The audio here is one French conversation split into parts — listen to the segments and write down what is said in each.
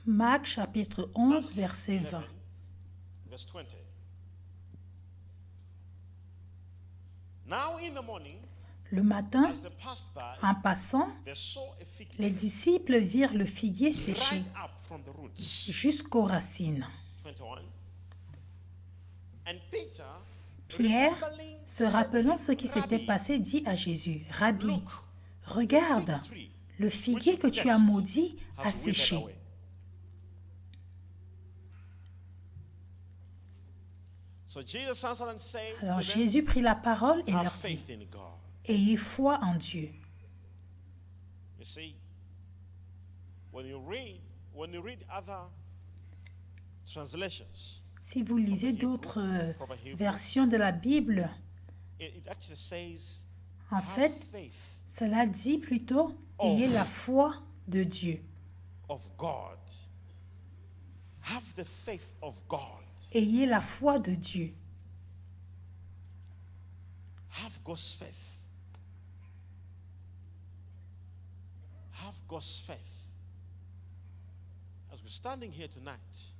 Marc chapitre 11, verset 20. Verse 20. Now in the morning, Le matin, as they passed by, en passant, they saw a fig les tree disciples virent le figuier séché dried up from the roots. jusqu'aux racines. 21. And Peter, Pierre, remembering, se said rappelant to ce qui him, s'était Rabbi, passé, dit à Jésus, « Rabbi, look, regarde, the fig tree le figuier which que you tu as cursed maudit a has withered séché. away. » So Jesus answered and said Alors to them, Jésus prit la parole et have leur dit, faith in God. « Ayez foi en Dieu. » You see, when you read other translations, Si vous lisez d'autres versions de la Bible, it actually says, en have fait, faith cela dit plutôt « Ayez la foi de Dieu. of God. Have the faith of God. Ayez la foi de Dieu. Have God's faith. Have God's faith. As we're standing here tonight,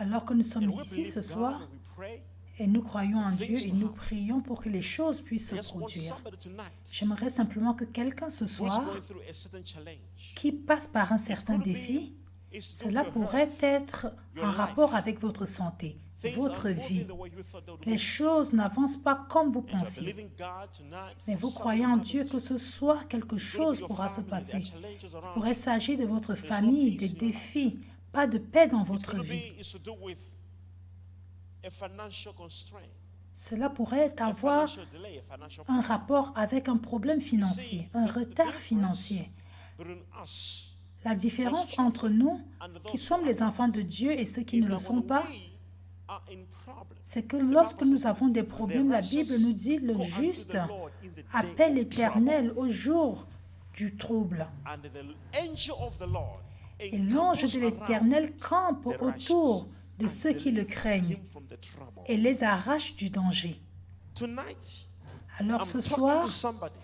Alors que nous sommes and we ici believe ce God soir and we pray, et nous croyons en Dieu et nous prions pour que les choses puissent I se just want produire, somebody tonight j'aimerais simplement que quelqu'un ce who's soir going through a certain challenge. qui passe par un It's certain going to défi, be, it's to do cela with your pourrait health. être your en life. rapport avec votre santé, Things votre aren't moving vie. the way you thought they would Les move. choses n'avancent pas comme vous And you're pensiez. believing God tonight Mais for vous something croyez to en happen Dieu to que you. ce soir quelque It's going to be chose your pourra se family. There are passer. challenges Il around pourrait you. s'agir de votre There's no famille, peace des in your life. défis, pas de paix dans It's votre going to vie. be, it's to do with a financial constraint, Cela pourrait a avoir financial delay, a financial un problem. rapport avec un problème financier, un retard financier. Between us La différence entre nous, and those qui sommes les enfants de Dieu et ceux qui is ne le that sont when pas, we are in problem, c'est que the lorsque Bible nous says, avons des the problèmes, la Bible righteous nous dit le go unto juste the Lord in the day appelle of l'Éternel au jour du trouble. trouble, and the angel of the Lord Et l'ange encamps de around l'Éternel campe the autour righteous de and ceux qui le delivers craignent him from the trouble. et les arrache du danger. Tonight, Alors I'm ce talking soir, to somebody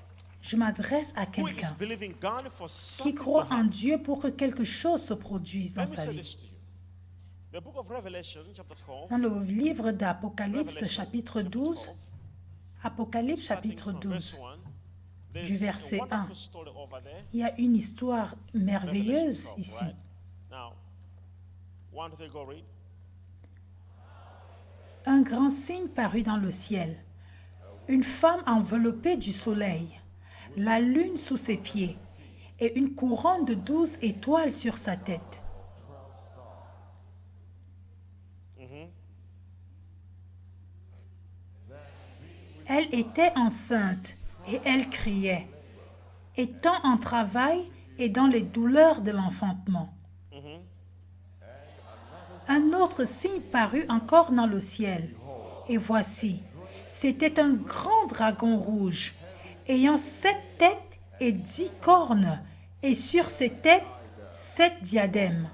je m'adresse à who is quelqu'un believing God for qui something to croit en happen. Dieu pour que quelque chose se produise dans Let me sa say vie. this to you. The book of Revelation, chapter 12, Dans le livre d'Apocalypse, Revelation, chapitre chapter 12, 12, Apocalypse, starting chapitre from verse 12, 1, there's du verset a wonderful 1. story over there. Il y a une histoire merveilleuse Revelation 12, ici. right? Now, 1, 2, 3, go read. Un grand signe parut dans le ciel. Une femme enveloppée du soleil, la lune sous ses pieds et une couronne de 12 étoiles sur sa tête. Elle était enceinte et elle criait, étant en travail et dans les douleurs de l'enfantement. Un autre signe parut encore dans le ciel, et voici, c'était un grand dragon rouge, ayant 7 têtes et 10 cornes, et sur ses têtes 7 diadèmes.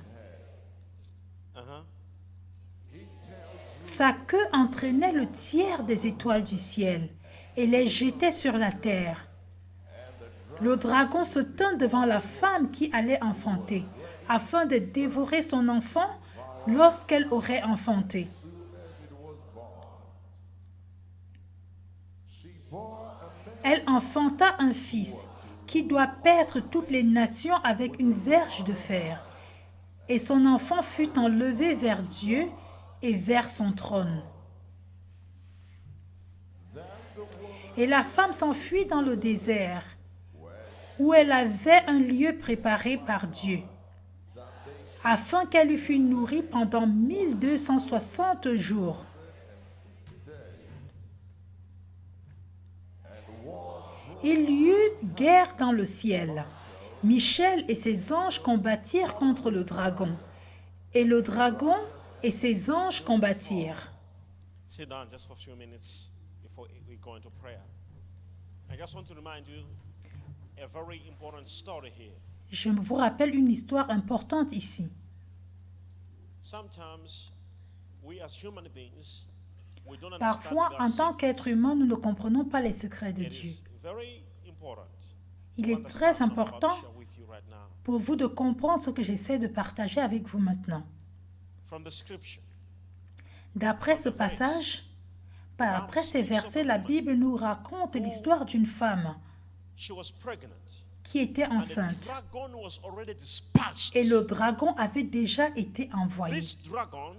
Sa queue entraînait le tiers des étoiles du ciel et les jetait sur la terre. Le dragon se tint devant la femme qui allait enfanter, afin de dévorer son enfant lorsqu'elle aurait enfanté. Elle enfanta un fils qui doit paître toutes les nations avec une verge de fer. Et son enfant fut enlevé vers Dieu et vers son trône. Et la femme s'enfuit dans le désert, où elle avait un lieu préparé par Dieu, afin qu'elle lui fût nourrie pendant 1260 jours. Il y eut guerre dans le ciel. Michel et ses anges combattirent contre le dragon, et le dragon et ses anges combattirent. Sit down just for a few minutes before we go into prayer. I just want to remind you a very important story here. Je vous rappelle une histoire importante ici. Sometimes we as human beings, we don't Parfois, understand en God's tant qu'être secrets. humain, nous ne comprenons pas les secrets de It Dieu. is very important Il to est très understand what I'm about to important share with you right now. pour vous de comprendre ce que j'essaie de partager avec vous maintenant. From the scripture, D'après ce passage, après ces versets, la Bible nous raconte l'histoire d'une femme she was pregnant. qui était And the enceinte. dragon was already dispatched. Et le dragon avait déjà été envoyé. This dragon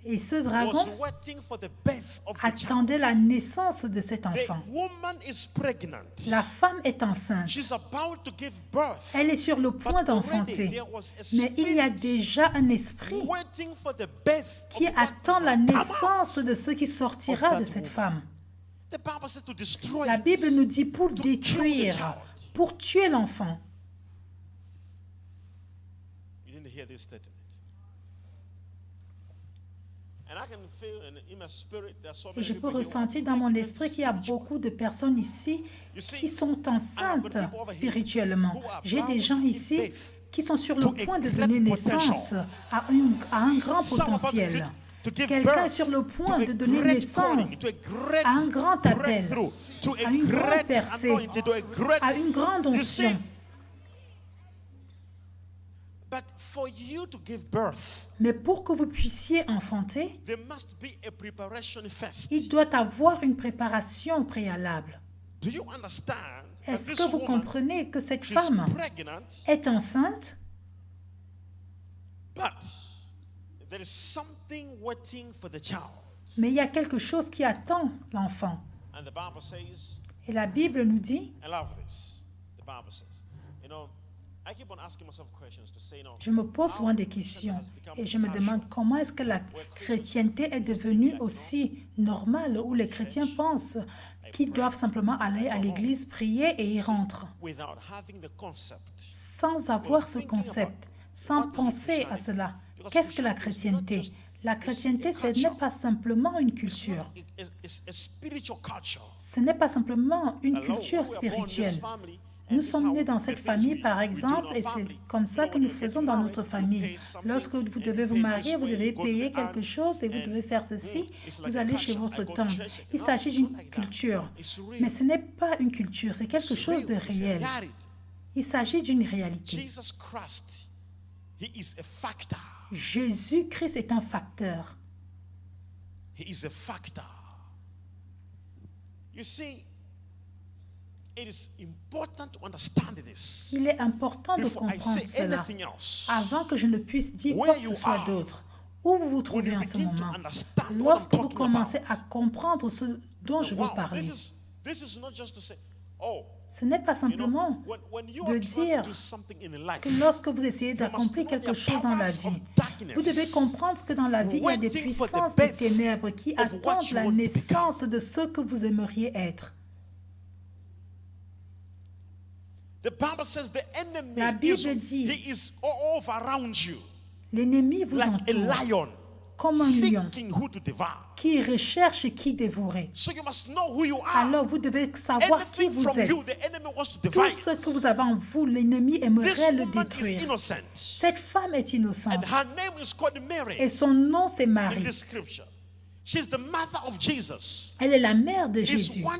Et ce was dragon waiting for the birth of the child. attendait la naissance de cet The enfant. woman is pregnant. La femme est enceinte. She's about to give birth. Elle est sur le point But already d'enfanter. there was a Mais il y a spirit déjà un esprit waiting for the birth qui of what attend is la gonna come naissance de ce qui sortira of that de cette woman. femme. out. The Bible says to destroy La it. Bible nous dit pour To kill the détruire, child. pour tuer l'enfant. You didn't hear this statement. And I can feel in my spirit that so Et many je peux people here ressentir dans mon esprit qu'il y a beaucoup de personnes ici qui sont enceintes spirituellement. J'ai des gens ici qui sont sur le point de donner naissance à un grand Some about potentiel. to give Quelqu'un est birth sur le to point a de donner great naissance calling, to a great à un grand appel, breakthrough, to a à une grande great percée, anointing, to a great- à une grande You see, onction. but for you to give birth, Mais pour que vous puissiez enfanter, there must be a preparation first. il doit avoir une préparation préalable. Do you understand that Est-ce this que vous woman, comprenez que cette she's femme pregnant, est enceinte, but there is something waiting for the child. mais il y a quelque chose qui attend l'enfant? And the Bible says, Et la Bible nous dit, I love this. The Bible says, you know, I keep on asking myself questions to say, no. je me pose souvent des questions et je me demande comment est-ce que la chrétienté est devenue aussi normale où les chrétiens pensent qu'ils doivent simplement aller à l'église, prier et y rentrent, Without having the concept. sans avoir ce concept, sans penser à cela. Qu'est-ce que la chrétienté? La chrétienté, ce n'est pas simplement une culture. It's a spiritual culture. Ce n'est pas simplement une Hello, culture we were born in this spirituelle. family, and Nous this is sommes how nés dans the cette things famille, we par do in exemple, our et c'est family. comme ça You know, que nous when you faisons get dans married, notre you famille. pay something, Lorsque vous and devez you vous pay marier, this vous way, devez you go to payer the quelque aunt, chose et vous and, devez faire ceci. it's like Vous a allez culture. chez votre I go to tante. church. Il No, s'agit it's d'une not like that. culture. It's real. Mais ce n'est pas une culture, c'est quelque It's chose de real. It's a réel. reality. Il s'agit d'une réalité. Jesus Christ, He is a factor. Jésus-Christ est un facteur. He is a factor. You see, it is important to understand this. Il est important de Before I comprendre say cela anything else, avant que je ne puisse dire Where quoi que ce you soit are, d'autre. Où vous vous when trouvez you en ce begin to moment, understand what I'm lorsque vous talking commencez about, à comprendre ce dont je veux wow, parler, this is not just to say, oh, ce n'est pas you know, simplement when you de are trying dire to do something in life, que lorsque vous essayez you must d'accomplir know quelque the chose dans la powers of vie, darkness vous devez comprendre que dans la vie, il y a des waiting for the puissances des birth ténèbres qui of what attendent you la want to naissance de ce que vous aimeriez être. The Bible says the enemy La Bible is, dit, he is all over around you, L'ennemi vous like a entoure lion, comme un lion seeking who to devour. qui recherche et qui dévorer. So you must know who you are. Alors vous devez savoir qui Anything vous from êtes. you, the enemy wants to Tout divide. ce que vous avez en vous, l'ennemi This aimerait le woman is détruire. innocent, Cette femme est innocente and her name is called Mary et son nom c'est in Marie. this scripture. She's the mother of Jesus. Elle est la mère de Is Jésus. what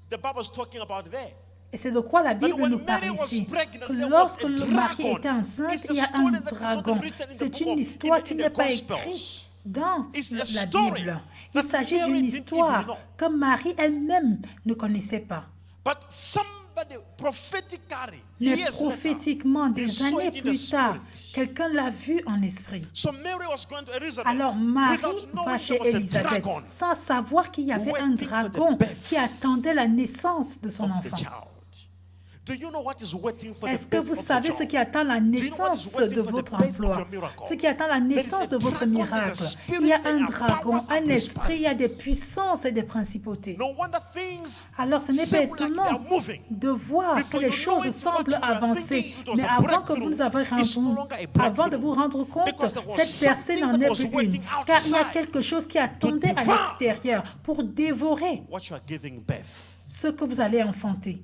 the Bible is talking about there. Et c'est de quoi la Bible when nous parle Mary was ici. pregnant, Que there was lorsque a le Marie dragon. était enceinte, It's a il y a story un that is not dragon. written in the C'est book une of- histoire in qui the n'est pas Gospels. écrite dans It's a la story Bible. that Il s'agit Mary d'une didn't even histoire know. que Marie elle-même ne connaissait pas. But somebody prophetically, Mais years prophétiquement, later, he des saw années it in the plus tard, spirit. quelqu'un l'a vu en esprit. So Mary was going to Elizabeth Alors Marie without knowing va there chez was a Élisabeth dragon sans savoir qu'il y avait un waiting for the dragon birth qui attendait la naissance de son of the enfant. child. Do you know what is waiting for the Est-ce que birth vous of the savez ce child? qui attend la you know what is naissance waiting de for the votre birth of emploi? your miracle? Ce qui attend la naissance de votre dragon, there's a miracle. spirit, Il y a there un are dragon, powers and un esprit, il y a des puissances et des principautés. No wonder things Alors ce n'est pas seem like they are étonnant moving. de voir que Before les you know choses it, semblent what you were avancer. thinking it was Mais a avant que breakthrough, vous avez it's no longer a breakthrough. avant de vous rendre compte, Because there was cette percée something n'en that est was plus une. waiting Car il y a outside quelque chose qui attendait à devour. l'extérieur pour dévorer What you are giving birth. ce que vous allez enfanter.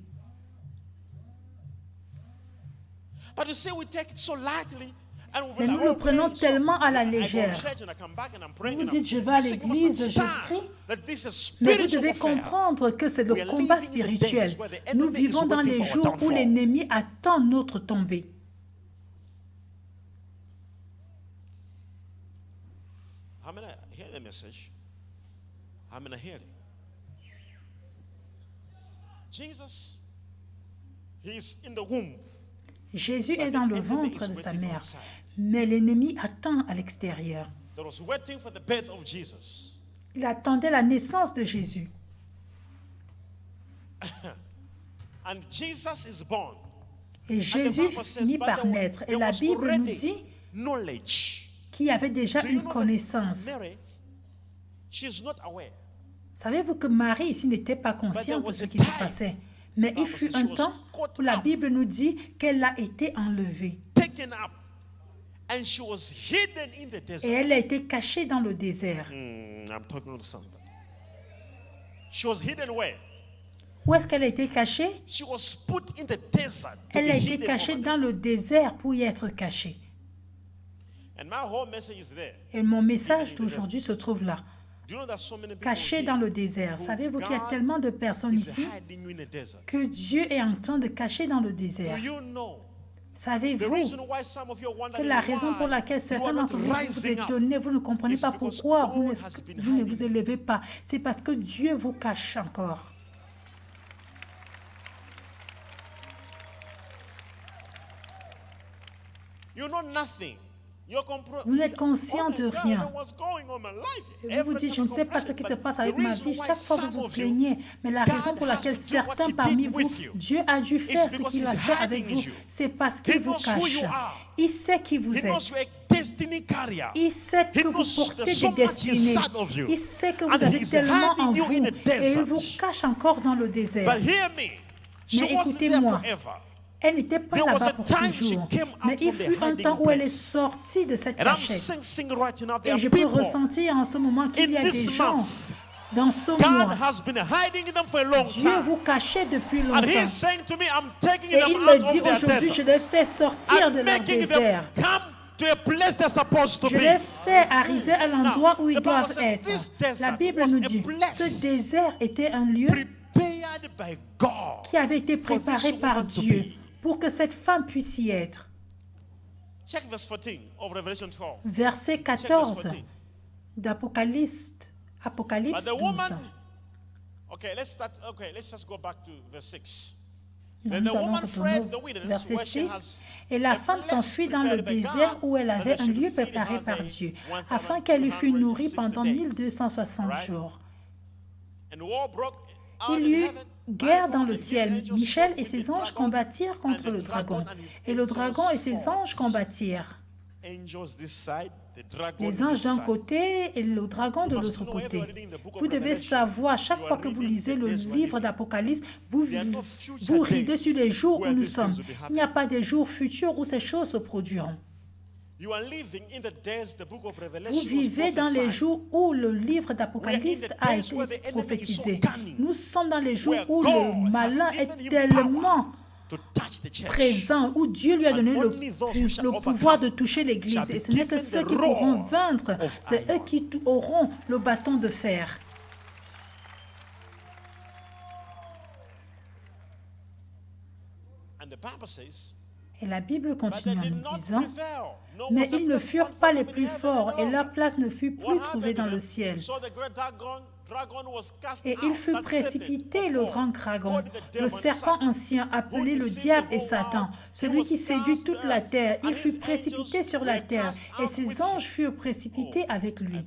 But you see, we take it so lightly. And we'll be Mais like, nous le okay, prenons so tellement à la I go to légère. church and I come back and I'm praying, Vous and dites, I'm- je vais à Listen, you must l'église, je understand prie. that this is Mais vous spiritual devez warfare. comprendre que c'est le We are combat living in the spirituel. days where the Nous enemy is vivons dans waiting les for our jours où downfall. l'ennemi attend notre tombée. How many hear the message? How many hear it? Jesus, he is in the womb. Jésus est dans le ventre de sa mère, mais l'ennemi attend à l'extérieur. That was waiting for the birth of Jesus. Il attendait la naissance de Jésus. And Jesus is born. Et Jésus finit par naître. Et la Bible nous dit knowledge. qu'il y avait déjà une connaissance. Mary, she's not aware. Savez-vous que Marie ici n'était pas consciente de ce qui se passait? Mais il fut un temps où la Bible nous dit qu'elle a été enlevée. Taken up. And she was hidden in the desert. Et elle a été cachée dans le désert. I'm talking to somebody. She was hidden where? Où est-ce qu'elle a été cachée? She was put in the desert. Elle a été cachée dans le désert pour y être cachée. And my whole message is there. Et mon message d'aujourd'hui se trouve là, Do you know that so many people caché dans le désert. Savez-vous qu'il y a tellement de personnes is ici hiding you in the desert? que Dieu est en train de cacher dans le Do désert? you know the Savez-vous reason why some of you are que wondering la raison pour why laquelle you certains are not d'entre vous vous rising up? étonnez, vous ne comprenez It's pas because pourquoi God vous has been ne vous hiding. élevez pas. C'est parce que Dieu vous cache encore. You know nothing. Vous n'êtes conscient de rien. Vous vous dites, je ne sais pas ce qui se passe avec ma vie. Chaque fois, vous vous plaignez. Mais la raison pour laquelle certains parmi vous, Dieu a dû faire ce qu'il a fait avec vous, c'est parce qu'il vous cache. Il sait qui vous êtes. Il sait que vous portez des destinées. Il sait que vous avez tellement en vous. Et il vous cache encore dans le désert. Mais écoutez-moi. Elle n'était pas là-bas pour toujours. Mais il fut un temps où elle est sortie de cette cachette. Et je peux ressentir en ce moment qu'il y a des gens dans ce mois. Dieu vous cachait depuis longtemps. Et il me dit aujourd'hui, je les fais sortir de leur désert. Je les fais arriver à l'endroit où ils doivent être. La Bible nous dit, ce désert était un lieu qui avait été préparé par Dieu pour que cette femme puisse y être. Verset 14 d'Apocalypse 12. Nous allons retourner au verset 6. Et la femme s'enfuit dans le désert où elle avait un lieu préparé par Dieu, afin qu'elle y fût nourrie pendant 1260 jours. Il y eut guerre dans le ciel. Michel et ses anges combattirent contre le dragon. Et le dragon et ses anges combattirent. Les anges d'un côté et le dragon de l'autre côté. Vous devez savoir, chaque fois que vous lisez le livre d'Apocalypse, vous ridez sur les jours où nous sommes. Il n'y a pas de jours futurs où ces choses se produiront. Vous vivez dans les jours où le livre d'Apocalypse a été prophétisé. Nous sommes dans les jours où le malin est tellement présent, où Dieu lui a donné le pouvoir de toucher l'Église. Et ce n'est que ceux qui pourront vaincre, c'est eux qui auront le bâton de fer. Et la Bible continue en nous disant, mais ils ne furent pas les plus forts et leur place ne fut plus trouvée dans le ciel. Et il fut précipité, le grand dragon, le serpent ancien appelé le diable et Satan, celui qui séduit toute la terre. Il fut précipité sur la terre et ses anges furent précipités avec lui.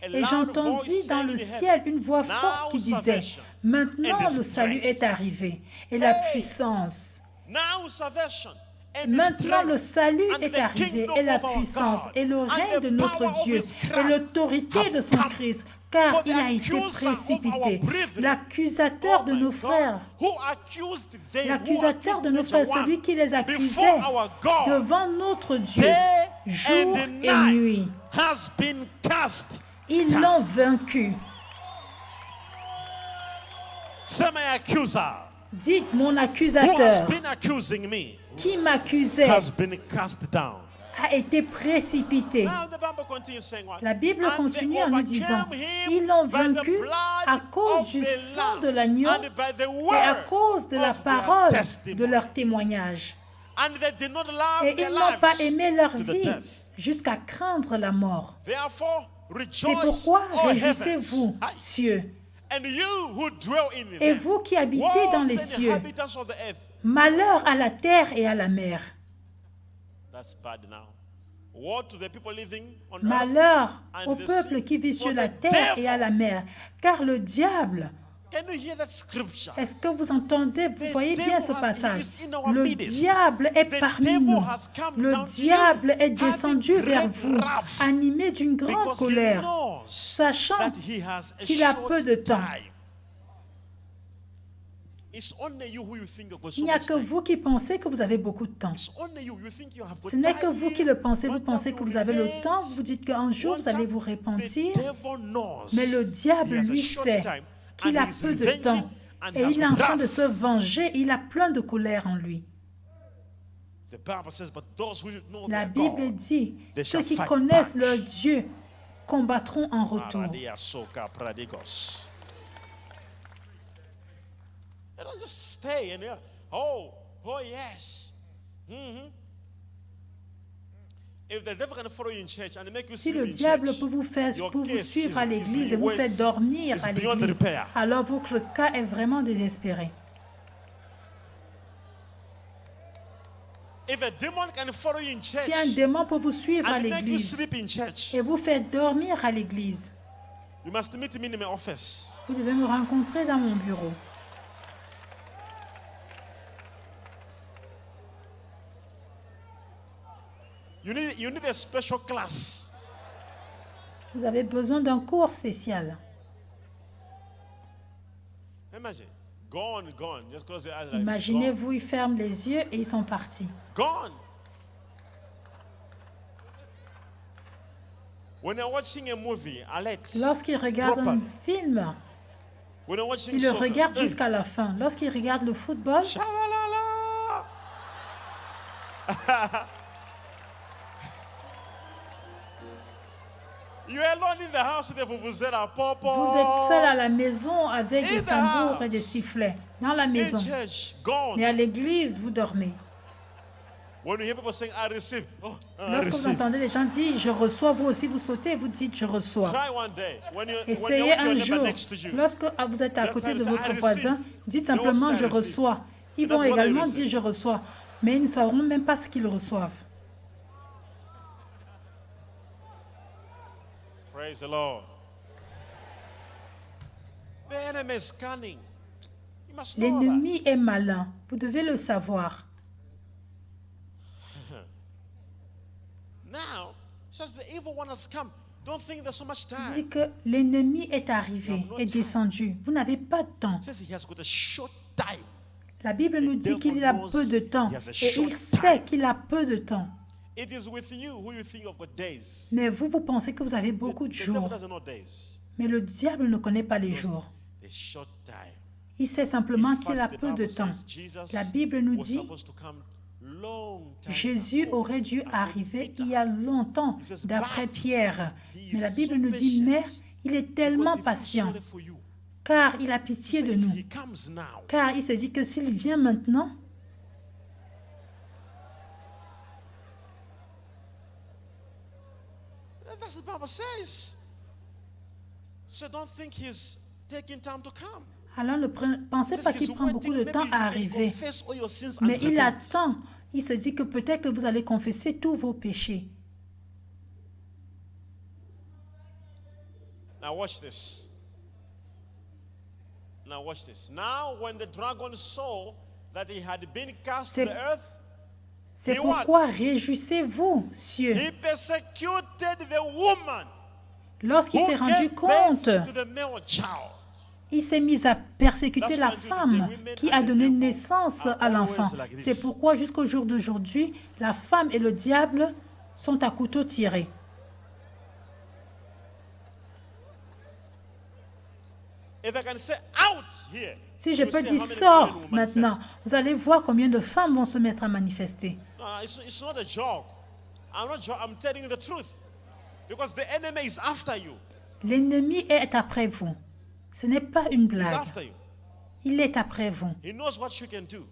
Et j'entendis dans le ciel une voix forte qui disait, « Maintenant le salut est arrivé, et la puissance. Maintenant le salut est arrivé, et la puissance, et le règne de notre Dieu, et l'autorité de son Christ, car il a été précipité. L'accusateur de nos frères, celui qui les accusait devant notre Dieu, jour et nuit, ils l'ont vaincu. Dites, mon accusateur, qui m'accusait, a été précipité. La Bible continue en nous disant, ils l'ont vaincu à cause du sang de l'agneau et à cause de la parole de leur témoignage. Et ils n'ont pas aimé leur vie jusqu'à craindre la mort. Therefore, C'est rejoice, pourquoi all réjouissez-vous, heavens. cieux, And you who dwell in et them. vous qui habitez Woe dans to les the cieux. inhabitants of the earth. Malheur à la terre et à la mer. That's bad now. Woe to the people living on earth. Malheur and au the peuple sea. qui vit sur For la the terre et à devil- la mer. Car le diable, Can you hear that scripture? est-ce que vous entendez, vous The voyez bien devil ce has- passage? is in our Le midst. diable est The parmi devil nous. has come Le down to diable you, est descendu having vers great vous, wrath, animé d'une grande because he colère, knows sachant that he has a qu'il a short peu de temps. time. It's only you who you think you've got so Il n'y a much que time. vous qui pensez que vous avez beaucoup de temps. It's only you. You think you have got Ce n'est time que vous here, qui le pensez. Vous one pensez time que to vous avez le repent, temps. Vous dites qu'un jour, one vous allez time. vous The repentir. devil knows Mais le diable, he has a lui, short sait time, qu'il and a he's peu de revenging, temps. and Et has il est en train de wrath. se venger. Il a plein de colère en lui. The Bible says, but those who know La their Bible God, dit, they ceux shall qui fight connaissent back. leur Dieu combattront en retour. Paradia soka pradigos. They don't just stay and oh yes. Mhm. If the devil can follow you in church and make you Si sleep le in diable church, peut vous your vous case suivre à is l'église et vous worse. faire dormir It's à beyond l'église, repair. alors votre cas est vraiment désespéré. If a demon can follow you in church Si un démon peut vous suivre à and make you l'église sleep in church, et vous faire dormir à l'église, you must meet me in my office. vous devez me rencontrer dans mon bureau. You need a special class. Vous avez besoin d'un cours spécial. Imagine. Gone. Just close your eyes. Like, Imaginez-vous, ils ferment les yeux et ils sont partis. Gone. When you're watching a movie, Alex, Lorsqu'ils regardent Proper. un film, when you're watching ils le soccer, regardent jusqu'à la fin. Lorsqu'ils regardent le football, Shabalala. You're alone in the house with the vuvuzela, popo. vous êtes seul à la maison avec In des the tambours et house. des sifflets. Dans la In maison. church, gone. Mais à l'église, vous dormez. When you hear people saying, I receive, oh, I Lorsque vous receive. entendez les gens dire je reçois, vous aussi vous sautez et vous dites je reçois. Try one day. When you're Essayez with un your neighbor jour, next to you. lorsque vous êtes à Just côté try de to say, votre I voisin, receive. dites They will simplement say, I je receive. reçois. Ils That's vont what they également receive. dire je reçois, mais ils ne sauront même pas ce qu'ils reçoivent. Praise the Lord. The enemy is cunning. You must know that. L'ennemi est malin, vous devez le savoir. Now, says the evil one has come. Don't think there's so much Il time. dit que l'ennemi est arrivé, est descendu. Vous n'avez pas de temps. Says he has got a short time. La Bible nous dit qu'il a peu de temps et il sait qu'il a peu de temps. It is with you who you think of got days. Mais vous, vous pensez que vous avez beaucoup de The devil jours. doesn't know days. Mais le diable ne connaît pas les jours. A short time. Il sait simplement In qu'il a fact, the peu de Bible temps. says Jesus La Bible nous was dit supposed to come long time Jésus ago. aurait dû arriver il y a longtemps, d'après Pierre. Mais la Bible so nous dit, mais patient il est tellement because he feels patient, sorry for you. car il a pitié So de if nous. he comes now, Car il se dit que s'il vient maintenant, that's what the Bible says. So don't think he's taking time to come. alors ne pensez pas Says qu'il he's prend beaucoup de waiting, temps maybe à you can arriver. confess all your sins Mais and il repent. attend. Il se dit que peut-être que vous allez confesser tous vos péchés. Now watch this. Now watch this. Now when the dragon saw that he had been cast to C'est- the earth, C'est He what? pourquoi réjouissez-vous, cieux. he persecuted the woman Lorsqu'il who s'est rendu gave compte, birth to the male child. il s'est mis à persécuter That's la why femme the women qui and a the donné devil naissance are à l'enfant. always like this. C'est pourquoi jusqu'au jour d'aujourd'hui, la femme et le diable sont à couteau tiré. If I can say out here, Si je you peux see dire how many sors women will maintenant, manifest. vous allez voir combien de femmes vont se mettre à manifester. No, it's not a joke. I'm telling you the truth. Because the enemy is after you. L'ennemi est après vous. Ce n'est pas une He's blague. after you. Il est après vous. He knows what you can do.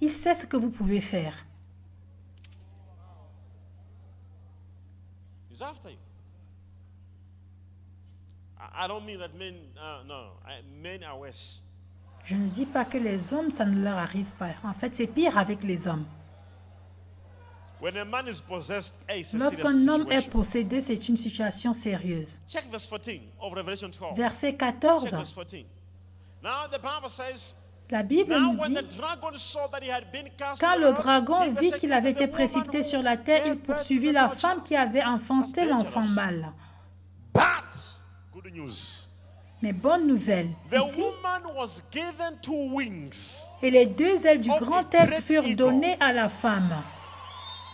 Il sait ce que vous pouvez faire. He's after you. I don't mean that men, men are worse. Je ne dis pas que les hommes, ça ne leur arrive pas. En fait, c'est pire avec les hommes. When a man is possessed, it's a Lorsqu'un serious homme est situation. possédé, c'est une situation sérieuse. Check verse 14 of Revelation 12. Verset Check 14, verse 14. Now the Bible says, la Bible now nous when dit, the dragon saw that he had been cast quand to le the earth, dragon he vit qu'il avait été persecuted the woman précipité who sur la terre, il gave birth poursuivit to la the femme child. qui avait enfanté That's l'enfant dangerous. mâle. But, good news, Mais bonne nouvelle, the ici, woman was given 2 wings et les 2 ailes du of a grand aigle great furent eagle, données à la femme,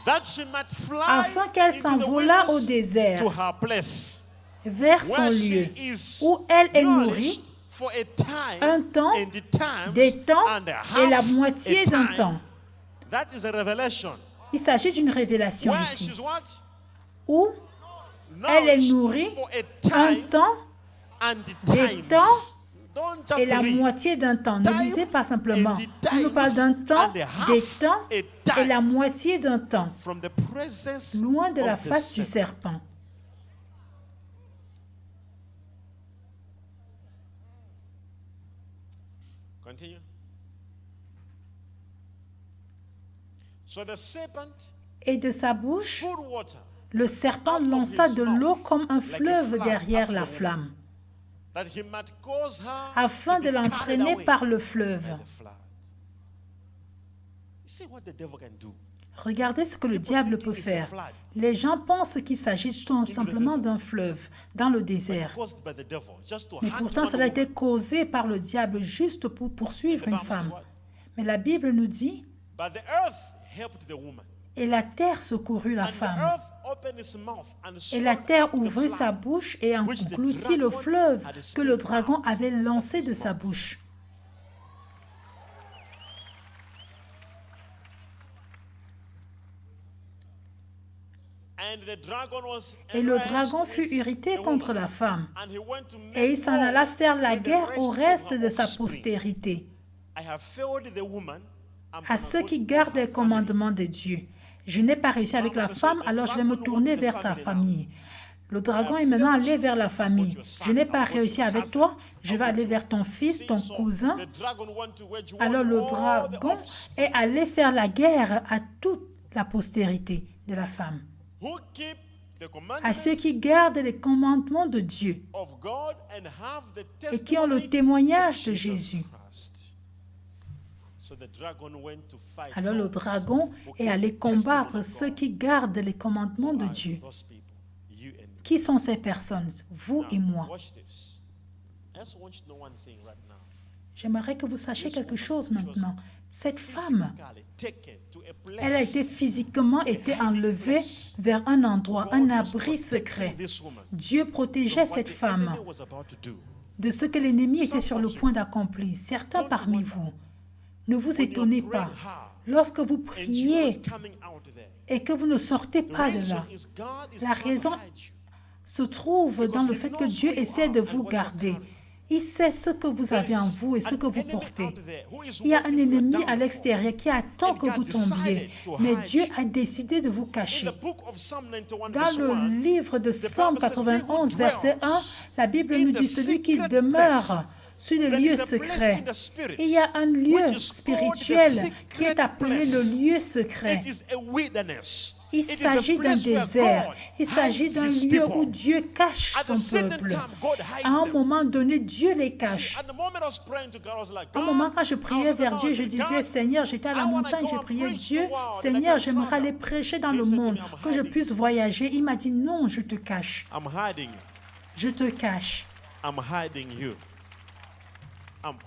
that she might fly afin qu'elle into the s'envolât au wilderness désert, to her place, vers son where lieu, she is où elle est nourished nourrie for a time, un temps, and the times, des temps and a et la half moitié a d'un time. temps. That is a revelation. Il s'agit d'une révélation Where ici, she's what? où elle est Nourished nourrie for a un time temps and the des times. temps Don't just et la read. moitié d'un temps. Ne Time lisez pas simplement. and the On nous parle d'un times temps, and a half des temps a et time la moitié d'un temps, from the presence loin de la of the face du serpent. serpent. Continue. So the serpent Et de sa bouche, poured water le serpent lança de l'eau comme un fleuve derrière la flamme, that he might cause her afin to de be carried l'entraîner away par le by fleuve. the flood. You see what the devil can do. Regardez ce que le diable peut faire. Les gens pensent qu'il s'agit tout simplement d'un fleuve dans le désert. Caused by the devil, just to Mais hunt pourtant, one cela a woman. été causé par le diable juste pour poursuivre une femme. Mais la Bible nous dit, But the earth helped the woman. et la terre secourut la And the femme. earth opened its mouth and Et la sucked terre up the ouvrit flood. sa bouche et engloutit le fleuve que le dragon avait lancé de sa bouche. And the dragon was Et le enraged dragon with fut irrité the contre woman. la femme. And he went to make Et il s'en alla war faire la with the guerre rest au of reste her de sa offspring. postérité, I have failed the woman. I'm à gonna ceux go qui to gardent her les family. commandements de Dieu. Je n'ai pas réussi avec la femme, alors je vais me tourner vers sa famille. Le dragon est maintenant allé vers la famille. Je n'ai pas réussi avec toi, je vais aller vers ton fils, ton cousin. The dragon went to wage war Alors le to all the dragon offspring est allé faire la guerre à toute la postérité de la femme, who keep the à ceux commandments qui gardent les commandements de Dieu of God and have the et qui ont le testimony témoignage of de Jesus Jésus. Christ. So the dragon went to fight Alors le those dragon who est keep allé the testimony combattre of ceux God. qui gardent les commandements de Who are Dieu. those people? You and me. Qui sont ces personnes, vous et moi? Watch this. I just want you to know one thing right now. J'aimerais que vous sachiez quelque chose maintenant. Cette femme, Physically taken to a place elle a été physiquement enlevée vers un endroit, un abri secret. this woman. Dieu protégeait cette What the femme enemy was about to do. de ce que l'ennemi était sur le point d'accomplir. Certains parmi vous, ne vous étonnez pas. Lorsque vous And you priez not coming out there. et que vous ne sortez The pas de reason là, is God is la trying to raison hide you. se trouve dans le fait que Dieu essaie de vous garder. Il sait ce que vous avez en vous et ce que vous portez. Il y a un ennemi à l'extérieur qui attend que vous tombiez, mais Dieu a décidé de vous In cacher. the book of Psalm 91 Dans verse 1, le livre de Psaume 91, verset 1, la Bible nous dit celui qui demeure sur le lieu secret. Il y a un lieu spirituel qui est appelé le lieu secret. it is a wilderness. Il It is a s'agit d'un place where désert. God Il s'agit hides d'un his lieu people. où Dieu cache At a son certain peuple. time, God hides À un them. moment donné, Dieu les cache. At the moment I was praying to God, I was like, À un God, moment, quand je I was priais at the vers Dieu, je mountain. disais, God, Seigneur, j'étais à la I wanna montagne, go je and priais preach Dieu, the world, Seigneur, like a j'aimerais aller father. prêcher dans He le said to me, monde, I'm que je hiding. puisse voyager. Il m'a dit, non, je te cache. I'm hiding you. Je te cache. I'm hiding you.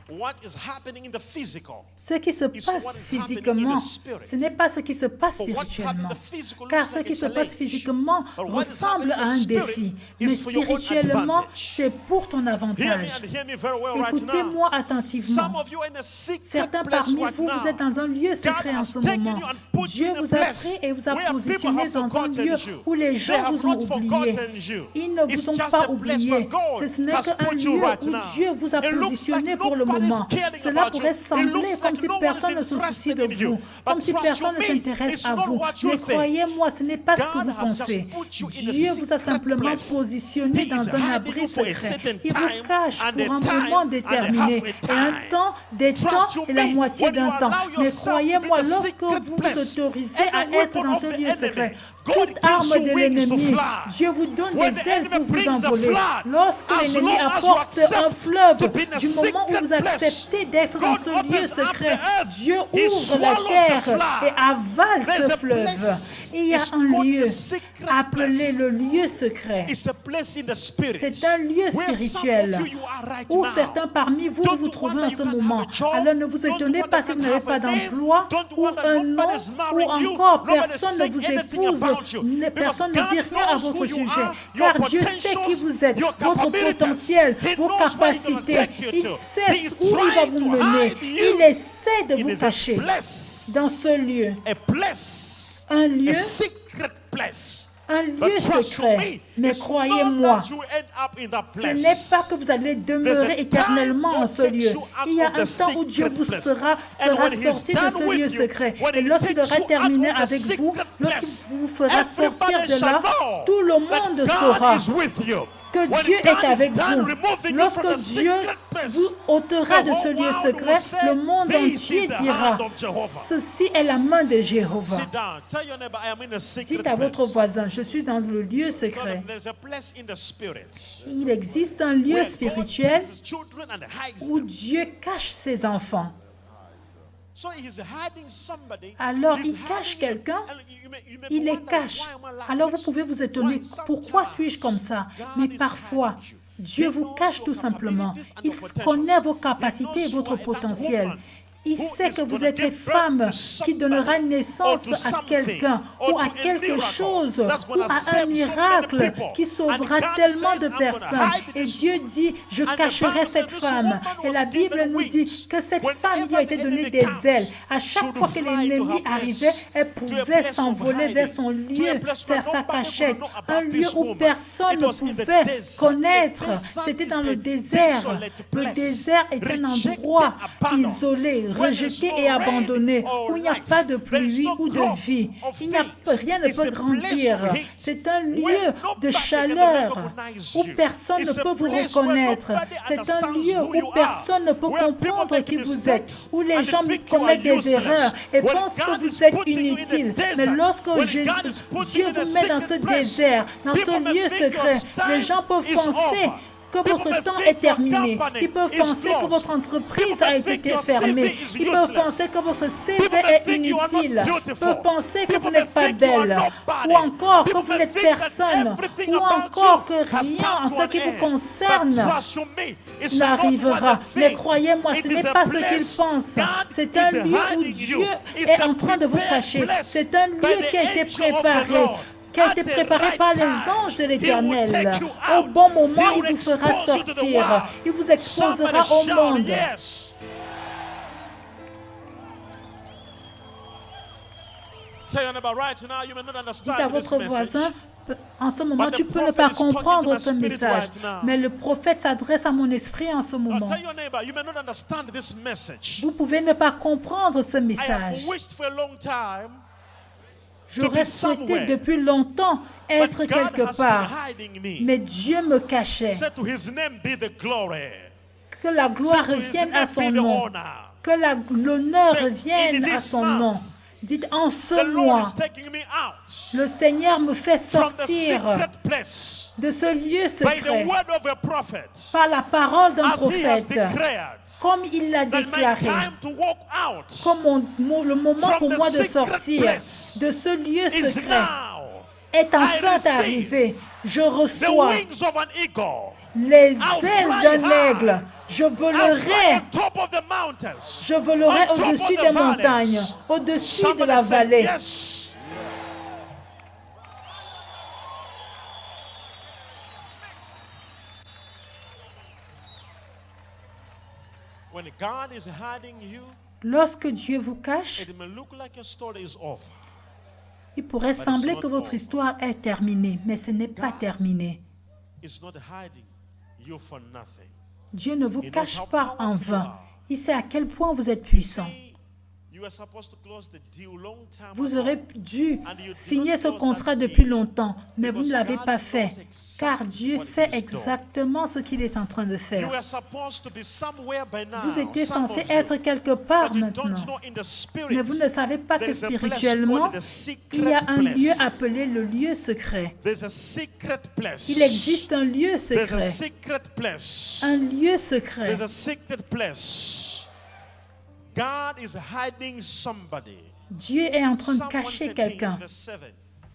What is happening in the physical? Ce qui se It's what passe is happening in physiquement, the spirit. ce n'est pas ce qui se passe For what's spirituellement. happening in the physical Car looks ce like qui a se passe challenge. physiquement But what is ressemble happening à in the un spirit défi. is Mais for your own spirituellement, advantage. c'est pour ton Hear me avantage. and hear me very well right now. Écoutez-moi Some attentivement. of you are in a secret Certains place parmi right vous, vous êtes now. dans un lieu secret en has ce taken moment. you and put Dieu you in a vous a place pris et vous a where people positionné have dans un forgotten lieu you. où les They gens have vous ont not oublié. forgotten you. Ils ne It's vous ont just pas a place where oublié. God Ce n'est has qu'un put lieu you right où now. Dieu vous a It looks positionné like pour le moment. Cela pourrait sembler comme si personne ne se soucie de vous, comme si personne ne s'intéresse à vous. Mais croyez-moi, ce n'est pas ce que vous pensez. Dieu vous a simplement positionné dans un abri secret. Il vous cache pour un moment déterminé, et un temps, des temps et la moitié d'un temps. Mais croyez-moi, lorsque vous vous autorisez à être dans ce lieu secret, toute arme de l'ennemi, Dieu vous donne des ailes pour vous envoler. Lorsque l'ennemi apporte un fleuve, du moment où vous acceptez d'être dans ce lieu secret, Dieu ouvre la terre et avale ce fleuve. Et il y a un lieu appelé le lieu secret. C'est un lieu spirituel où certains parmi vous vous trouvez en ce moment. Alors ne vous étonnez pas si vous n'avez pas d'emploi ou un nom ou encore personne ne vous épouse, personne ne dit rien à votre sujet. Car Dieu sait qui vous êtes, votre potentiel, vos capacités. Il sait où il va vous mener. Il essaie de vous cacher dans ce lieu. Un lieu secret. Mais croyez-moi, ce n'est pas que vous allez demeurer éternellement en ce lieu. Il y a un temps où Dieu vous fera sortir de ce lieu secret. Et lorsqu'il aura terminé avec vous, lorsqu'il vous fera sortir de là, tout le monde saura que Dieu est avec vous. Lorsque Dieu vous ôtera de ce lieu secret, le monde entier dira, ceci est la main de Jéhovah. Dites à votre voisin, je suis dans le lieu secret. Il existe un lieu spirituel où Dieu cache ses enfants. Alors, il cache quelqu'un, il les cache. Alors, vous pouvez vous étonner, pourquoi suis-je comme ça? Mais parfois, Dieu vous cache tout simplement. Il connaît vos capacités et votre potentiel. Il sait que vous êtes cette femme qui donnera naissance à quelqu'un ou à quelque chose ou à un miracle qui sauvera tellement de personnes. Et Dieu dit, je cacherai cette femme. Et la Bible nous dit que cette femme lui a été donnée des ailes. À chaque fois que l'ennemi arrivait, elle pouvait s'envoler vers son lieu, vers sa cachette. Un lieu où personne ne pouvait connaître. C'était dans le désert. Le désert est un endroit isolé, rejeté et abandonné, où il n'y a pas de pluie ou de vie. Rien ne peut grandir. C'est un lieu de chaleur où personne ne peut vous reconnaître. C'est un lieu où personne ne peut comprendre qui vous êtes, où les gens commettent des erreurs et pensent que vous êtes inutile. Mais lorsque Dieu vous met dans ce désert, dans ce lieu secret, les gens peuvent penser que votre temps est terminé. Ils peuvent penser que votre entreprise a été fermée. Ils peuvent penser que votre CV est inutile. Ils peuvent penser que vous n'êtes pas belle. Ou encore que vous n'êtes personne. Ou encore que rien en ce qui vous concerne n'arrivera. Mais croyez-moi, ce n'est pas ce qu'ils pensent. C'est un lieu où Dieu est en train de vous cacher. C'est un lieu qui a été préparé par les anges de l'Éternel. Au bon moment, il vous fera sortir. Il vous exposera au monde. Dites à votre voisin, en ce moment, tu peux ne pas comprendre ce message, mais le prophète s'adresse à mon esprit en ce moment. Vous pouvez ne pas comprendre ce message. J'aurais souhaité depuis longtemps être quelque part, mais Dieu me cachait. Que la gloire revienne à son nom, que l'honneur revienne à son nom. Dites en ce mois, le Seigneur me fait sortir de ce lieu secret par la parole d'un prophète, comme il l'a déclaré. Comme le moment pour moi de sortir de ce lieu secret est enfin arrivé. Je reçois les ailes d'un aigle. Je volerai au-dessus des montagnes, au-dessus de la vallée. Lorsque Dieu vous cache, il pourrait sembler que votre histoire est terminée, mais ce n'est pas terminé. Dieu ne vous He knows cache how pas en powerful you vain. are. Il sait à quel point vous êtes puissant. You were supposed to close the deal long time Vous ago. aurez dû And you did signer not ce close contrat that depuis deal longtemps, mais vous ne because l'avez God pas knows fait, exactly car Dieu what sait He's doing. exactement ce qu'il est en train de You faire. were supposed to be somewhere by now. Vous étiez some censé of you. être quelque part But you maintenant, don't know in the spirit. mais vous ne savez pas There que is a place spirituellement, called the secret il y a un place. lieu appelé le lieu secret. There's a secret place. Il existe un lieu There's a secret. secret place. Un lieu secret. There's a secret place. God is hiding somebody. Dieu est en train de Psalm cacher 113, quelqu'un. verse 7.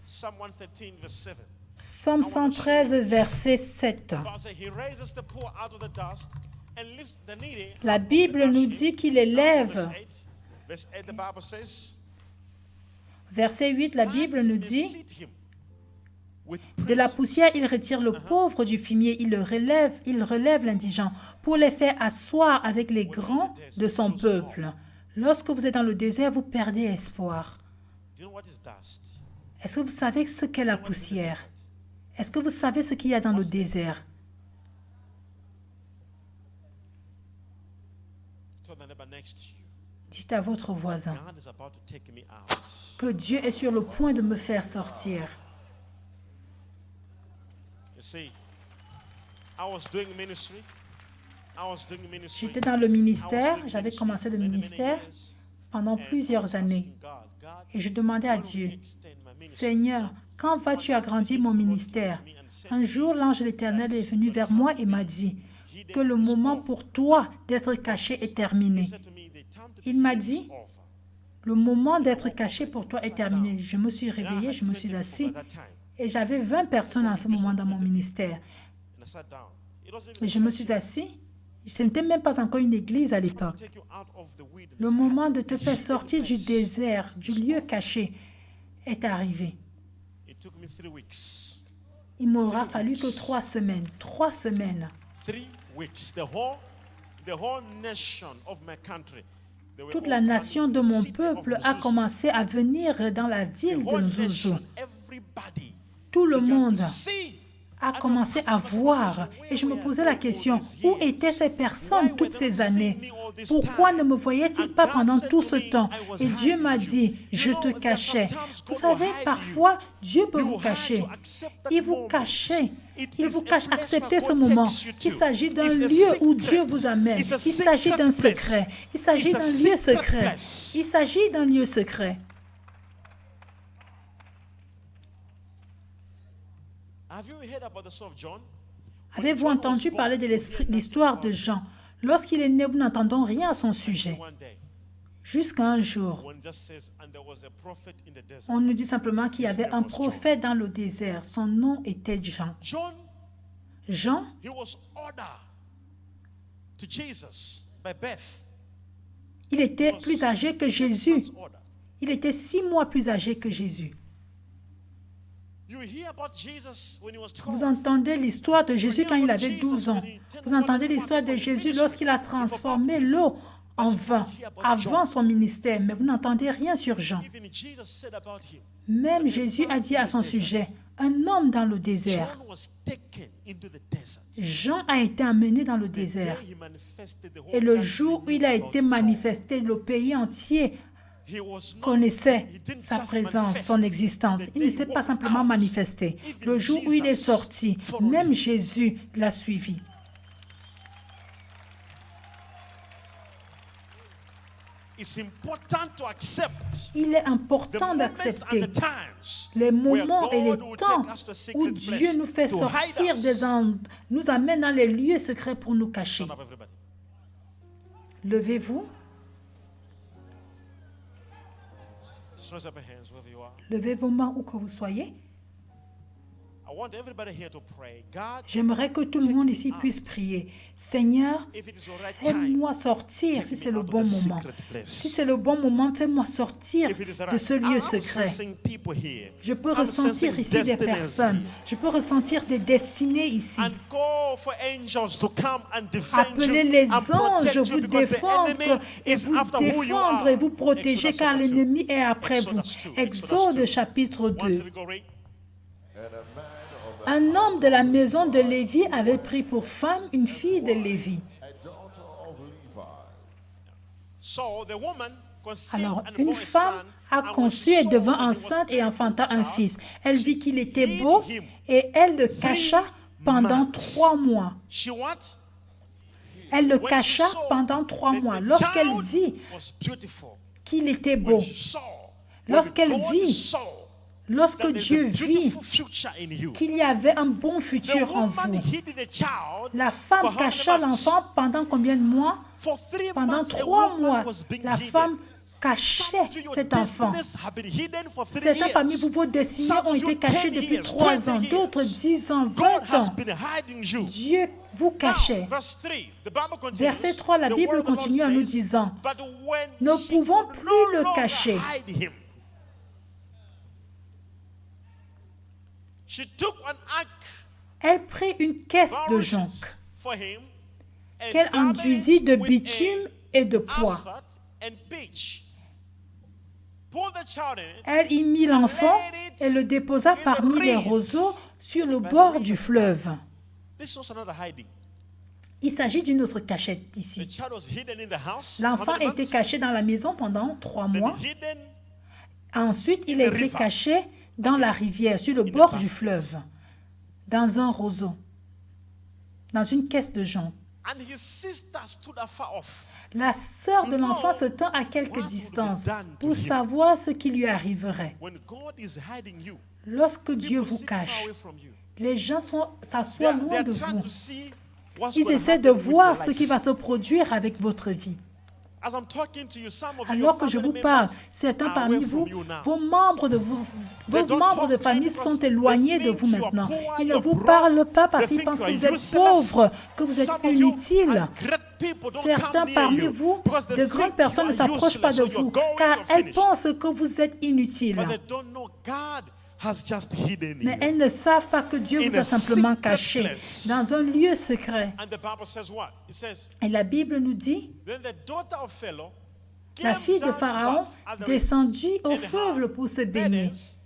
Psalm 113, verse 7. Psaume 113, verset 7. God said, He raises the poor out of the dust and lifts the needy. La Bible nous dit qu'il élève. Verse 8, the Bible says, Verset 8, la Bible nous dit, seat him with de la praise. poussière, il retire le pauvre du fumier, il relève l'indigent pour les faire asseoir avec les grands de son peuple. Lorsque vous êtes dans le désert, vous perdez espoir. Do you know what is dust? Est-ce que vous savez ce qu'est la poussière? Est-ce que vous savez ce qu'il y a dans le désert? Tell the neighbor next to you, Dites à votre voisin God is about to take me out. que Dieu est sur le point de me faire sortir. You see, I was doing ministry. J'étais dans le ministère, j'avais commencé le ministère pendant plusieurs années. Et je demandais à Dieu, Seigneur, quand vas-tu agrandir mon ministère? Un jour, l'ange de l'Éternel est venu vers moi et m'a dit que le moment pour toi d'être caché est terminé. Il m'a dit, le moment d'être caché pour toi est terminé. Je me suis réveillé, je me suis assis et j'avais 20 personnes en ce moment dans mon ministère. Et je me suis assis. Ce n'était même pas encore une église à l'époque. Le moment de te faire sortir du désert, du lieu caché, est arrivé. Il m'aura fallu que 3 semaines. 3 semaines. Toute la nation de mon peuple a commencé à venir dans la ville de Nzuzu. Tout le monde a commencé à voir. Et je me posais la question, où étaient ces personnes toutes ces années? Pourquoi ne me voyaient-ils pas pendant tout ce temps? Et Dieu m'a dit, je te cachais. Vous savez, parfois, Dieu peut vous cacher. Il vous cachait. Il vous cache. Acceptez ce moment. Il s'agit d'un lieu où Dieu vous amène. Il s'agit d'un secret. Il s'agit d'un lieu secret. Il s'agit d'un lieu secret. Avez-vous entendu parler de l'histoire de Jean? Lorsqu'il est né, nous n'entendons rien à son sujet. Jusqu'à un jour, on nous dit simplement qu'il y avait un prophète dans le désert. Son nom était Jean. Jean, il était plus âgé que Jésus. Il était 6 mois plus âgé que Jésus. Vous entendez l'histoire de Jésus quand il avait 12 ans. Vous entendez l'histoire de Jésus lorsqu'il a transformé l'eau en vin avant son ministère. Mais vous n'entendez rien sur Jean. Même Jésus a dit à son sujet, un homme dans le désert. Jean a été amené dans le désert. Et le jour où il a été manifesté, le pays entier connaissait sa présence, son existence. Il ne s'est pas simplement manifesté. Le jour où il est sorti, même Jésus l'a suivi. Il est important d'accepter les moments et les temps où Dieu nous fait sortir nous amène dans les lieux secrets pour nous cacher. Levez-vous. Levez vos mains où que vous soyez. J'aimerais que tout le monde ici puisse prier. Seigneur, fais-moi sortir si c'est le bon moment. Si c'est le bon moment, fais-moi sortir de ce lieu secret. Je peux ressentir ici des personnes. Je peux ressentir des destinées ici. Appelez les anges, vous défendre et vous protéger car l'ennemi est après vous. Exode chapitre 2. Un homme de la maison de Lévi avait pris pour femme une fille de Lévi. So the woman conceived Alors, and une bore a femme son, a and when conçu she et saw devint that he was enceinte et enfanta un child, fils. Elle vit qu'il était beau et elle le cacha pendant 3 mois. she what? Elle le When she cacha saw pendant 3 that mois. the Lorsqu'elle child vit was beautiful, qu'il était beau, when she saw, when lorsqu'elle God vit, saw lorsque that there's Dieu a vit beautiful future in you, qu'il y avait un bon the futur en woman vous, hid the child la for femme how many cacha months? l'enfant pendant combien de mois? For 3 Pendant months, a 3 woman mois, was being la hidden. femme cachait Some of your cet enfant. destinies have been hidden for 3 Certains years. parmi vous, vos destinées Some ont of été you, cachées 10 depuis years, 3 ans, 20 d'autres years. 10 ans, God 20 has ans. been hiding you. Dieu vous cachait. Now, verse 3, the Bible continues, Verset 3, la the Bible word of the Lord continue en nous says, disant, but when ne she pouvons could plus no le longer cacher. hide him, she took an ark, Elle prit une caisse de varnishes jonc for him, and qu'elle garment enduisit de with bitume et de pois. asphalt and pitch. Put the child in it, Elle y mit l'enfant et le déposa parmi les roseaux sur le bord du fleuve. this was another hiding. Il s'agit d'une autre cachette The ici. child was hidden in the house. L'enfant how many était months? caché dans la maison pendant 3 Then mois. hidden Ensuite, il a été caché dans la rivière, sur le bord du fleuve, dans un roseau, dans une caisse de jonc. and his sister stood afar off. La sœur de l'enfant se tend à quelque distance pour savoir ce qui lui arriverait. When God is hiding you, Lorsque Dieu people vous sit far cache, away from you. les gens s'assoient They loin are de trying vous. to see what's Ils gonna essaient de happen with voir your ce life. qui va se produire avec votre vie. As I'm talking to you, some of your Alors que je family vous parle, members certains are parmi away vous, from you now. vos membres de famille sont éloignés de vous maintenant. Ils ne vous you're parlent pas parce They qu'ils think pensent you que are vous êtes useless. pauvres, que vous êtes Some of you inutiles. are great people, don't Certains come near parmi you vous, because they de think grandes personnes ne you are s'approchent pas de useless, so vous, you're going, car you're elles finished. pensent que vous êtes inutiles. But they don't know God has just hidden Mais you. elles ne savent pas que Dieu In vous a a simplement secret caché place. dans un lieu secret. And the Bible says what? It says, Et la Bible nous dit, then the daughter of Pharaoh la came fille de down to Pharaon bath at the river, descendit au and fleuve her pour se baigner. maidens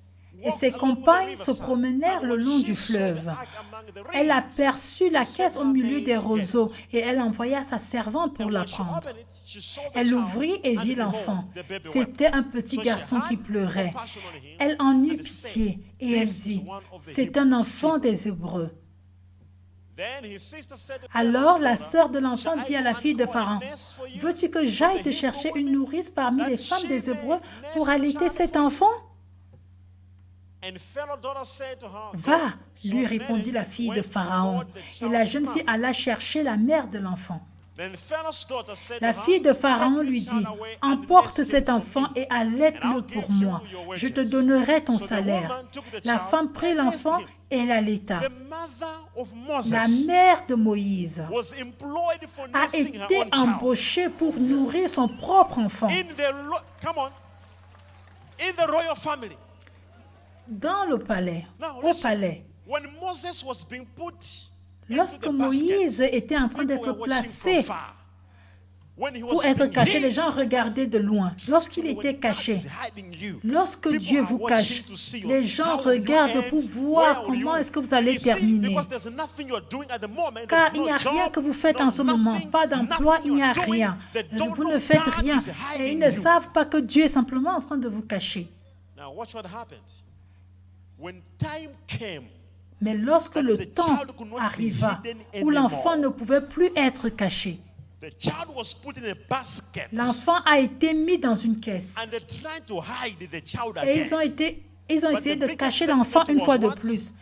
Et walked ses along the compagnes se riverside. promenèrent And le when long she du saw the fleuve. ark among the Elle reeds, aperçut la she caisse said au to her milieu maid, des "Get roseaux it." et elle envoya sa servante pour And la when she prendre. opened it, she saw the Elle child, ouvrit et and vit behold, l'enfant. the baby wept. C'était un petit So she garçon qui had pleurait. compassion on him, Elle en eut and said, pitié et elle "This is dit, one of the c'est un Hebrew enfant children." des Hébreux. Then his sister said to Alors Pharaoh's la daughter, sœur de l'enfant "Shall I dit à go la and fille de call a Pharaon, nurse for you veux-tu que from j'aille the te Hebrew chercher une women, nourrice parmi that les femmes she des may Hébreux pour nurse the allaiter child cet for you?" enfant? And Pharaoh's daughter said to her, Va, "Go." lui So répondit Mary la fille de went and Pharaon. called the Et la child's jeune fille mother. alla chercher la mère de l'enfant. Then Pharaoh's daughter said La to her, fille de Pharaon "Take lui this dit, child away and emporte nurse him cet for enfant me, et and allaite-le I'll pour give you moi. your Je te wages." donnerai ton So the salaire. woman took the La child femme prit and l'enfant nursed him. et l'allaita. The mother of La Moses mère de Moïse was employed for a nursing her été own child. embauchée pour nourrir son propre enfant. In the royal family. Dans le palais, Now, au listen, palais, when Moses was being put into lorsque the basket, Moïse était en train people d'être were watching placé from far. When he was pour être being caché, les hid, gens regardaient de loin. Lorsqu'il when était God caché, is hiding you, lorsque people Dieu are vous watching cache, to see les gens how will you regardent end, pour voir where will comment you- est-ce que vous allez You see, terminer. because there's nothing you're doing at the moment, Car there's il n'y a no rien job, que vous faites no en ce moment, nothing, pas d'emploi, nothing il n'y a you're doing. rien. They don't Vous know ne faites God rien is et ils hiding ne you. savent pas que Dieu est simplement en train de vous cacher. Now watch what happened. When time came, Mais lorsque that le the temps child could not be arriva hidden où l'enfant anymore. ne pouvait plus être caché, the child was put in a basket, l'enfant a été mis dans une caisse. and they tried to hide the child Et again. ils ont But essayé the de biggest cacher statement l'enfant une was fois de what? plus.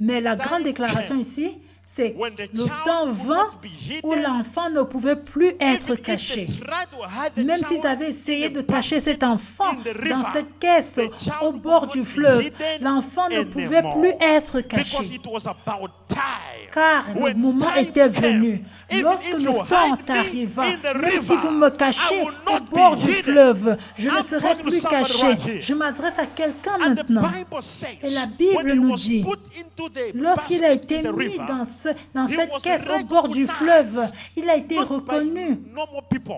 Mais la grande Time déclaration came ici, c'est when the le child temps could vint not be hidden, où l'enfant ne pouvait plus être Even if they caché. tried to hide the Même child s'ils avaient in essayé a de cacher basket cet enfant in the dans river, cette caisse the child au could bord not du be fleuve, hidden l'enfant ne pouvait anymore. plus être Because caché. it was about time. Car le When moment time était came, venu. even Lorsque if le you temps hide me arriva, in the même si river, vous me I cachez will au not bord be du hidden. fleuve, je ne I'm serai talking to plus somebody caché. right here. Je m'adresse à quelqu'un And the maintenant. Bible says, Et la Bible when he nous was dit, put into the lorsqu'il a basket été in the mis river, dans he cette was caisse au bord du recognized, fleuve, il a été not by reconnu, normal people,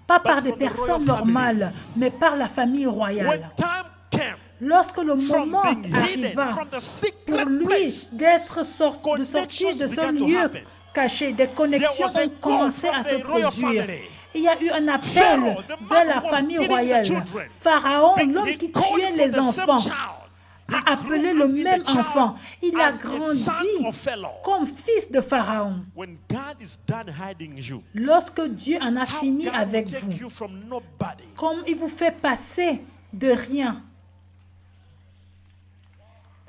pas but par des from the royal personnes family. normales, mais par la famille When royale. time came, Lorsque le from moment being hidden arriva from the pour secret lui place, de sortir de ce began to lieu happen. caché, des connexions There was a ont commencé call à from se the royal produire. family. Il y a eu un appel Pharaoh, the man vers la who was famille killing the royale. children, Pharaon, he l'homme qui called tuait for les the same enfants, child. He a appelé grew le up in même the child enfant. Il a as a son grandi of Pharaoh. comme fils de Pharaon. When God is done hiding you, Lorsque Dieu en a how fini God will avec take vous, you from nobody. comme il vous fait passer de rien.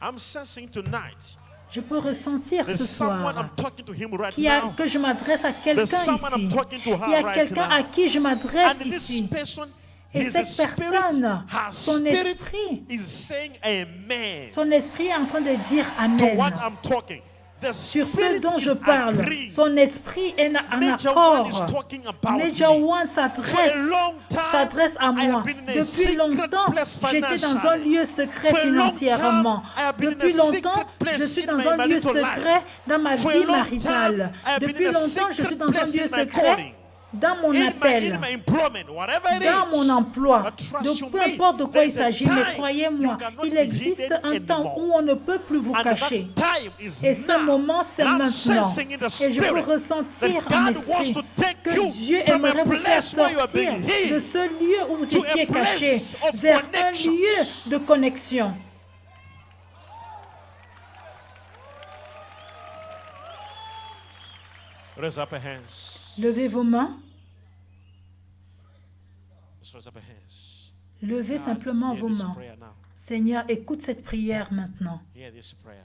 I'm sensing tonight. Je peux ressentir There's ce someone soir I'm talking to him right now. que je m'adresse à quelqu'un There's someone I'm ici. talking to her Il y a right quelqu'un now. à qui je m'adresse And this ici. person, Et his cette spirit, personne, her son spirit esprit, is saying amen son esprit est en train de dire to what Amen. I'm talking. The Sur ce spirit dont je is parle, agreeing. son esprit est en Major One is accord. talking about Major me. One For a long time, s'adresse à I have moi. been in a Depuis secret longtemps, place j'étais dans un financially. lieu secret For a long financièrement. time, I have been in a Depuis longtemps, secret place je suis in dans my un lieu marital life. secret dans ma For a vie long maritale. time, I have been Depuis in a longtemps, je suis secret dans un place lieu in my secret calling. dans mon appel, In my employment, whatever it dans is. mon emploi. But trust Donc, you peu me, importe de quoi there il is a s'agit, mais time croyez-moi, you cannot il be existe hidden un temps anymore. où on ne peut plus vous And cacher. that time is Et ce now. moment, c'est And I'm maintenant. sensing in the Et je peux spirit ressentir that en God wants esprit to take que you Dieu from a aimerait vous faire place where you are sortir being hid de ce lieu où vous to a étiez place caché of vers un connections. lieu de connexion. Raise up your hands. Levez vos mains. Just raise up your hands. Levez God, simplement hear vos this mains. prayer now. Seigneur, écoute cette prière maintenant. Hear this prayer.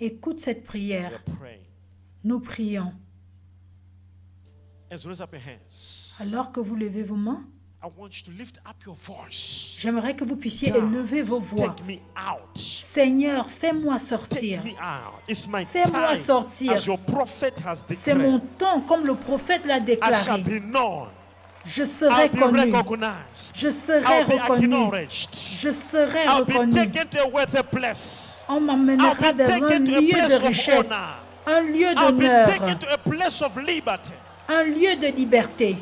Écoute cette We prière. are praying. Nous prions. As you raise up your hands, Alors que vous levez vos mains, I want you to lift up your voice. j'aimerais que vous puissiez God, élever vos voix. take me out. Seigneur, fais-moi Take sortir. me out. It's my Fais-moi time, sortir. as your prophet has C'est mon declared. temps, comme le prophète l'a I shall déclaré. be known. Je I'll serai be connu. recognized. Je serai I'll be reconnu. acknowledged. Je serai I'll be reconnu. taken to a wealthy place. On m'emmènera I'll be vers un taken to a lieu place de of richesse, honor. un lieu I'll be d'honneur, taken to a place of liberty. un lieu de liberté.